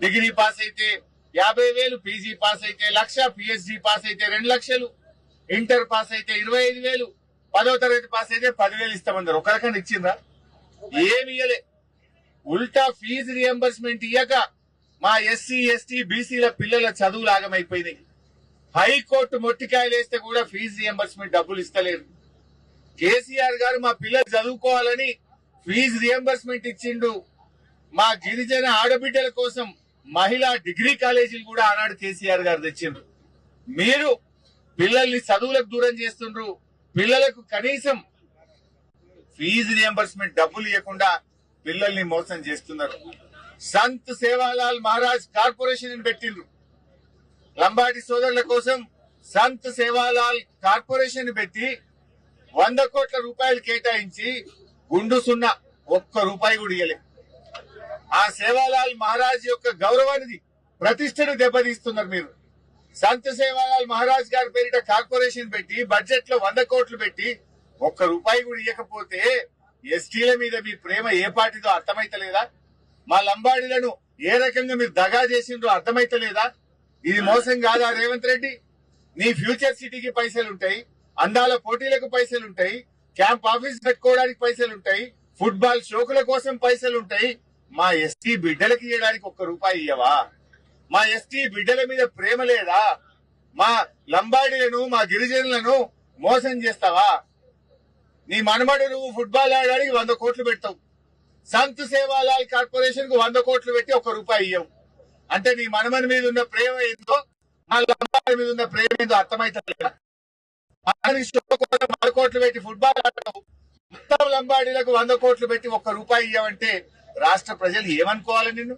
Degree pass అయితే 50,000, PG pass అయితే 1,00,000, PhD pass అయితే 2 లక్షలు, ఇంటర్ పాస్ అయితే 25,000, 10వ తరగతి పాస్ అయితే 10,000 ఇస్తామన్నారు. ఒక రకంగా ఇచ్చిండ్రా? ఏమి ఇయ్యలే. ఉల్టా ఫీజు రియంబర్స్మెంట్ ఇయ్యక మా ఎస్సీ ఎస్టీ బీసీల పిల్లల చదువులు ఆగమైపోయినాయి. హైకోర్టు మొట్టికాయలు వేస్తే కూడా ఫీజు రియంబర్స్మెంట్ డబ్బులు ఇస్తలేరు. కేసీఆర్ గారు మా పిల్లలు చదువుకోవాలని ఫీజు రియంబర్స్మెంట్ ఇచ్చిండు. మా గిరిజన ఆడబిడ్డల కోసం మహిళా డిగ్రీ కాలేజీలు కూడా ఆనాడు కేసీఆర్ గారు తెచ్చిండ్రు. మీరు పిల్లల్ని చదువులకు దూరం చేస్తుండ్రు. పిల్లలకు కనీసం ఫీజు రియంబర్స్మెంట్ డబ్బులు ఇవ్వకుండా పిల్లల్ని మోసం చేస్తున్నారు. సంత్ సేవాలాల్ మహారాజ్ కార్పొరేషన్ పెట్టిండ్రు. లంబాడి సోదరుల కోసం సంత్ సేవాలాల్ కార్పొరేషన్ పెట్టి 100 కోట్ల రూపాయలు కేటాయించి గుండు సున్నా ఒక్క రూపాయి కూడా ఇయ్యలే. ఆ సేవాలాల్ మహారాజ్ యొక్క గౌరవాన్ని ప్రతిష్టను దెబ్బతీస్తున్నారు మీరు. సంత్ సేవాలాల్ మహారాజ్ గారి పేరిట కార్పొరేషన్ పెట్టి బడ్జెట్ లో 100 కోట్లు పెట్టి ఒక్క రూపాయి కూడా ఇవ్వకపోతే ఎస్టీల మీద మీ ప్రేమ ఏ పార్టీదో అర్థమైతలేదా? మా లంబాడీలను ఏ రకంగా మీరు దగా చేసిండ్రో అర్థమైతలేదా? ఇది మోసం కాదా రేవంత్ రెడ్డి? నీ ఫ్యూచర్ సిటీకి పైసలుంటాయి, అందాల పోటీలకు పైసలుంటాయి, క్యాంప్ ఆఫీస్ కట్టుకోవడానికి పైసలుంటాయి, ఫుట్బాల్ షోకుల కోసం పైసలుంటాయి. మా ఎస్టీ బిడ్డలకి ఇవ్వడానికి ఒక్క రూపాయి ఇయ్యవా? మా ఎస్టీ బిడ్డల మీద ప్రేమ లేదా? మా లంబాడీలను మా గిరిజనులను మోసం చేస్తావా? నీ మనమడు నువ్వు ఫుట్బాల్ ఆడడానికి 100 కోట్లు పెడతావు. సంత్ సేవాలాల్ కార్పొరేషన్ కు 100 కోట్లు పెట్టి ఒక్క రూపాయి ఇయ్యవు. అంటే నీ మనమని మీద ఉన్న ప్రేమ ఏందో, మా లంబాడి మీద ఉన్న ప్రేమ ఏందో అర్థమైతలేదా? 100 కోట్లు పెట్టి ఫుట్బాల్ ఆడతావు, మొత్తం లంబాడీలకు 100 కోట్లు పెట్టి ఒక్క రూపాయి ఇయ్యవంటే రాష్ట్ర ప్రజలు ఏమనుకోవాలి నిన్ను?